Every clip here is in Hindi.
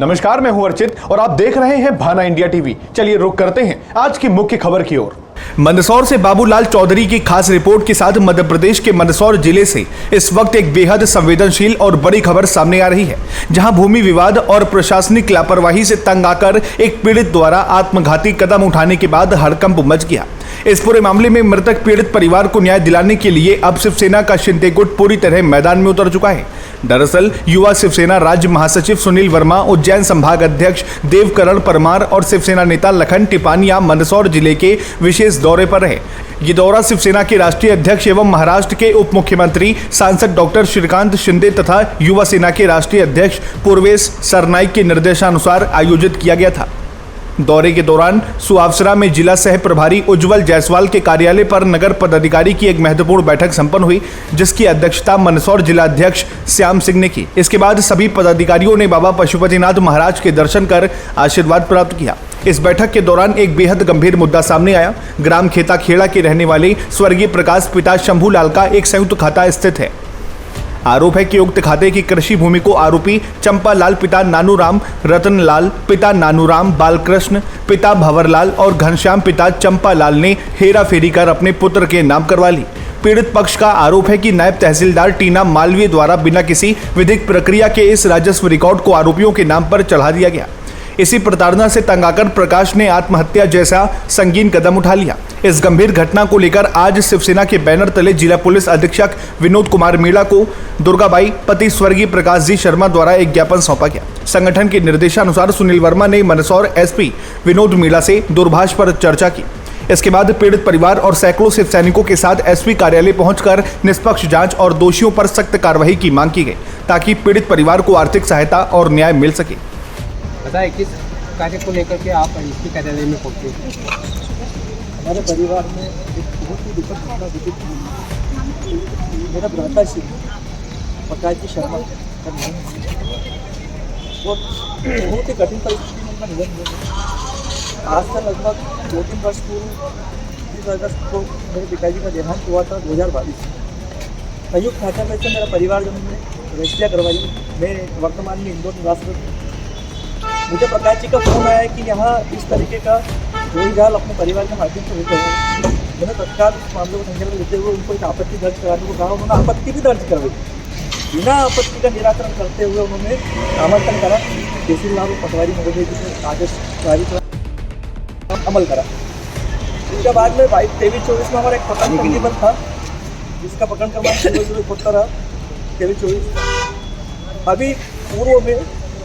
नमस्कार, मैं हूं अर्चित और आप देख रहे हैं भाना इंडिया टीवी। चलिए रुक करते हैं आज की मुख्य खबर की ओर। मंदसौर से बाबूलाल चौधरी की खास रिपोर्ट के साथ मध्य प्रदेश के मंदसौर जिले से इस वक्त एक बेहद संवेदनशील और बड़ी खबर सामने आ रही है, जहां भूमि विवाद और प्रशासनिक लापरवाही से तंग आकर एक पीड़ित द्वारा आत्मघाती कदम उठाने के बाद हड़कंप मच गया। इस पूरे मामले में मृतक पीड़ित परिवार को न्याय दिलाने के लिए अब शिवसेना का शिंदे गुट पूरी तरह मैदान में उतर चुका है। दरअसल युवा शिवसेना राज्य महासचिव सुनील वर्मा, उज्जैन संभाग अध्यक्ष देवकरण परमार और शिवसेना नेता लखन टिपानिया मंदसौर जिले के विशेष दौरे पर रहे। ये दौरा शिवसेना के राष्ट्रीय अध्यक्ष एवं महाराष्ट्र के उप मुख्यमंत्री सांसद डॉक्टर श्रीकांत शिंदे तथा युवा सेना के राष्ट्रीय अध्यक्ष पूर्वेश सरनाइक के निर्देशानुसार आयोजित किया गया था। दौरे के दौरान सुआवसरा में जिला सह प्रभारी उज्जवल जायसवाल के कार्यालय पर नगर पदाधिकारी की एक महत्वपूर्ण बैठक संपन्न हुई, जिसकी अध्यक्षता मंदसौर जिला अध्यक्ष श्याम सिंह ने की। इसके बाद सभी पदाधिकारियों ने बाबा पशुपतिनाथ महाराज के दर्शन कर आशीर्वाद प्राप्त किया। इस बैठक के दौरान एक बेहद गंभीर मुद्दा सामने आया। ग्राम खेताखेड़ा के रहने वाले स्वर्गीय प्रकाश पिता शंभू लाल का एक संयुक्त खाता स्थित है। आरोप है कि उक्त खाते की कृषि भूमि को आरोपी चंपा लाल पिता नानूराम, रतन लाल पिता नानूराम, बालकृष्ण पिता भंवरलाल और घनश्याम पिता चंपा लाल ने हेरा फेरी कर अपने पुत्र के नाम करवा ली। पीड़ित पक्ष का आरोप है कि नायब तहसीलदार टीना मालवीय द्वारा बिना किसी विधिक प्रक्रिया के इस राजस्व रिकॉर्ड को आरोपियों के नाम पर चढ़ा दिया गया। इसी प्रताड़ना से तंग आकर प्रकाश ने आत्महत्या जैसा संगीन कदम उठा लिया। इस गंभीर घटना को लेकर आज शिवसेना के बैनर तले जिला पुलिस अधीक्षक विनोद कुमार मीणा को दुर्गाबाई पति स्वर्गीय प्रकाश जी शर्मा द्वारा एक ज्ञापन सौंपा गया। संगठन के निर्देशानुसार सुनील वर्मा ने मंदसौर एसपी विनोद मीणा से दूरभाष पर चर्चा की। इसके बाद पीड़ित परिवार और सैकड़ों शिव सैनिकों के साथ एसपी कार्यालय पहुंचकर निष्पक्ष जांच और दोषियों पर सख्त कार्रवाई की मांग की गई, ताकि पीड़ित परिवार को आर्थिक सहायता और न्याय मिल सके। बताइए किस कार्य को लेकर के आप एसपी कार्यालय में पहुंचे? हमारे परिवार में एक बहुत ही दुखद घटना घटित हुई। मेरा भ्राता श्री प्रकाश जी शर्मा का निधन हुआ और बहुत ही कठिन परिस्थिति में उनका निधन हुआ। आज से लगभग 2-3 वर्ष पूर्व 30 अगस्त को मेरे पिताजी का देहांत हुआ था 2022। संयुक्त खाता में से मेरा परिवारजनों ने रजिस्ट्रिया करवाई। मैं वर्तमान में इंदौर निवास करता हूँ। मुझे प्रकाश जी का फोन आया कि यहाँ इस तरीके का जोईजाल अपने परिवार के माध्यम से होते हैं। मैंने तत्काल इस मामले को संज्ञान में लेते हुए उनको एक आपत्ति दर्ज कराने को कहा। उन्होंने आपत्ति भी दर्ज करवाई। बिना आपत्ति का निराकरण करते हुए उन्होंने आमंत्रण करा तहसीलदार और पटवारी महोदय जी से आदेश जारी कर अमल करा। इसके बाद में 23-24 में हमारा एक प्रकरण पंजीबद्ध था, जिसका प्रकरण क्रमांक 0072 रहा 23-24। अभी पूर्व में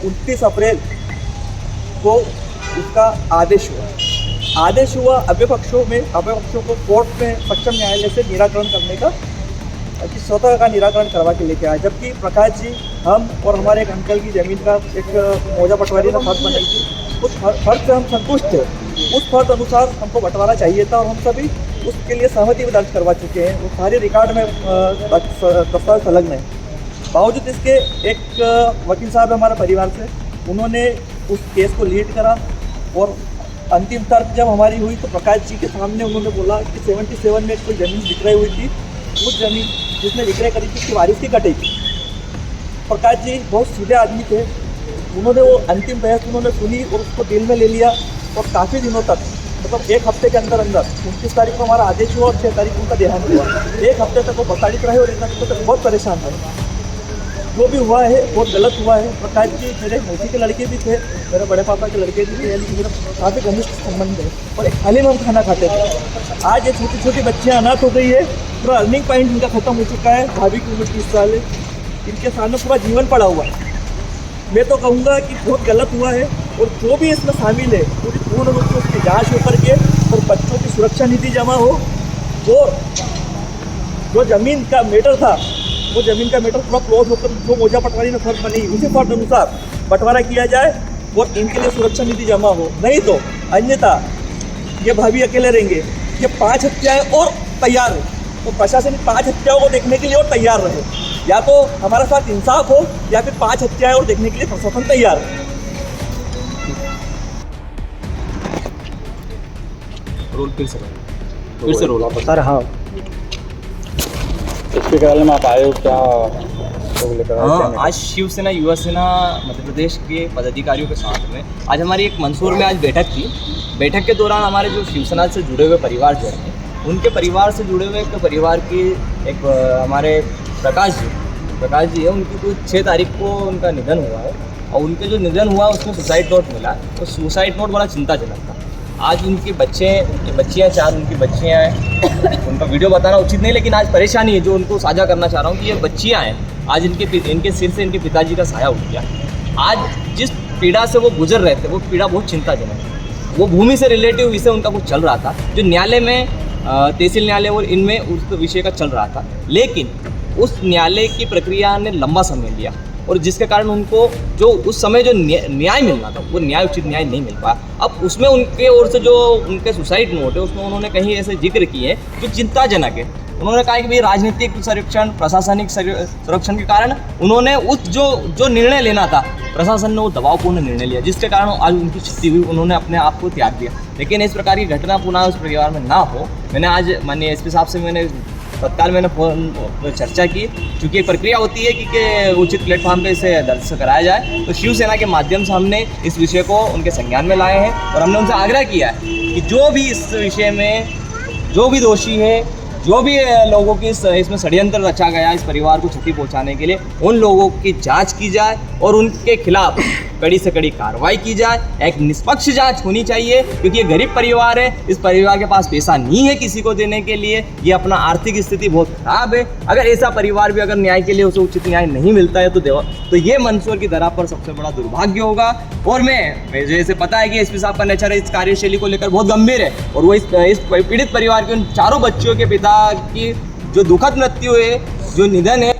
29 अप्रैल को उसका आदेश हुआ अभिपक्षों को कोर्ट में सक्षम न्यायालय से निराकरण करने का स्वतः का निराकरण करवा के लेके आया। जबकि प्रकाश जी, हम और हमारे एक अंकल की ज़मीन का एक मौजा पटवारी ने फर्ज बनाई थी। उस फर्ज से हम संतुष्ट थे। उस फर्ज अनुसार हमको बंटवारा चाहिए था और हम सभी उसके लिए सहमति भी दर्ज करवा चुके हैं। वो सारे रिकॉर्ड में दस्तावेज संलग्न है। बावजूद इसके एक वकील साहब हमारे परिवार से, उन्होंने उस केस को लीड करा और अंतिम तर्क जब हमारी हुई तो प्रकाश जी के सामने उन्होंने बोला कि 77 में कोई ज़मीन विक्रय हुई थी। उस ज़मीन जिसने विक्रय करी थी उसकी वारिस की कटेगी। प्रकाश जी बहुत सीधे आदमी थे। उन्होंने वो अंतिम बहस उन्होंने सुनी और उसको दिल में ले लिया और काफ़ी दिनों तक, मतलब एक हफ्ते के अंदर 29 तारीख को हमारा आदेश हुआ और 6 तारीख को उनका देहांत हुआ। एक हफ्ते तक वो प्रताड़ित रहे और एक हफ्ते तक बहुत परेशान रहे। जो भी हुआ है बहुत गलत हुआ है। प्रकाश जी मेरे मौसी के लड़के भी थे, मेरे बड़े पापा के लड़के भी थे, यानी कि मेरा काफ़ी घनिष्ठ संबंध है और एक थाली में हम खाना खाते थे। आज ये छोटी छोटी बच्चियाँ अनाथ हो गई है। पूरा अर्निंग पॉइंट इनका खत्म हो चुका है। भाभी की उम्र 30 साल है। इनके सामने पूरा जीवन पड़ा हुआ है। मैं तो कहूँगा कि बहुत गलत हुआ है और जो भी इसमें शामिल है पूरी पूर्ण रूप से उसकी जाँच होकर के और बच्चों की सुरक्षा नीति जमा हो और जो ज़मीन का मैटर था वो ज़मीन का मैटर पूरा क्लोज होकर जो मौजा पटवारी में फर्ज बनी उसी फर्ज अनुसार बंटवारा किया जाए और इनके लिए सुरक्षा नीति जमा हो। नहीं तो अन्यथा ये भाभी अकेले रहेंगे। ये 5 हत्याएँ और तैयार है, तो प्रशासन 5 हत्याओं को देखने के लिए और तैयार रहे। या तो हमारे साथ इंसाफ हो या फिर 5 हत्याएँ और देखने के लिए प्रशासन तैयार है। रोल फिर से रोल आप सर। हाँ, इसके कार्यालय में आप आए हो, क्या मुद्दों को लेकर हाँ, कहना आज शिवसेना युवा सेना मध्य प्रदेश के पदाधिकारियों के साथ में आज हमारी एक मंदसौर में आज बैठक थी। बैठक के दौरान हमारे जो शिवसेना से जुड़े हुए परिवार जो हैं, उनके परिवार से जुड़े हुए एक परिवार की एक हमारे प्रकाश जी है, उनकी कुछ 6 तारीख को उनका निधन हुआ है और उनके जो निधन हुआ उसमें सुसाइड नोट मिला है। तो सुसाइड नोट बड़ा चिंताजनक था। आज उनके बच्चियाँ 4 उनकी बच्चियाँ हैं, उनका वीडियो बताना उचित नहीं, लेकिन आज परेशानी है जो उनको साझा करना चाह रहा हूँ कि ये बच्चियाँ हैं, आज इनके सिर से इनके पिताजी का साया उठ गया। आज जिस पीड़ा से वो गुजर रहे थे वो पीड़ा बहुत चिंताजनक है। वो भूमि से रिलेटिव विषय उनका कुछ चल रहा था, जो न्यायालय में तहसील न्यायालय और इनमें उस विषय का चल रहा था, लेकिन उस न्यायालय की प्रक्रिया ने लंबा समय लिया और जिसके कारण उनको जो उस समय जो न्याय मिलना था वो न्याय उचित न्याय नहीं मिल पाया। अब उसमें उनके ओर से जो उनके सुसाइड नोट है उसमें उन्होंने कहीं ऐसे जिक्र किए हैं जो चिंताजनक है। उन्होंने कहा कि भाई राजनीतिक संरक्षण प्रशासनिक संरक्षण के कारण उन्होंने उस जो निर्णय लेना था प्रशासन ने वो दबावपूर्ण निर्णय लिया, जिसके कारण आज उनकी क्षति हुई, उन्होंने अपने आप को त्याग दिया। लेकिन इस प्रकार की घटना पुनः उस परिवार में ना हो, मैंने आज माननीय एसपी साहब से मैंने तत्काल फोन चर्चा की, क्योंकि एक प्रक्रिया होती है कि उचित प्लेटफॉर्म पे इसे दर्ज कराया जाए। तो शिवसेना के माध्यम से हमने इस विषय को उनके संज्ञान में लाए हैं और हमने उनसे आग्रह किया है कि जो भी इस विषय में जो भी दोषी है, जो भी लोगों की इसमें षड्यंत्र रचा गया इस परिवार को क्षति पहुंचाने के लिए, उन लोगों की जांच की जाए और उनके खिलाफ कड़ी से कड़ी कार्रवाई की जाए। एक निष्पक्ष जांच होनी चाहिए, क्योंकि ये गरीब परिवार है, इस परिवार के पास पैसा नहीं है किसी को देने के लिए, ये अपना आर्थिक स्थिति बहुत खराब है। अगर ऐसा परिवार भी अगर न्याय के लिए उसे उचित न्याय नहीं मिलता है तो ये मंदसौर की धरा पर सबसे बड़ा दुर्भाग्य होगा। और मैं जैसे पता है कि एसपी साहब का नेचर इस कार्यशैली को लेकर बहुत गंभीर है और वो इस पीड़ित परिवार के उन 4 बच्चियों के पिता की जो दुखद मृत्यु है, जो निधन है,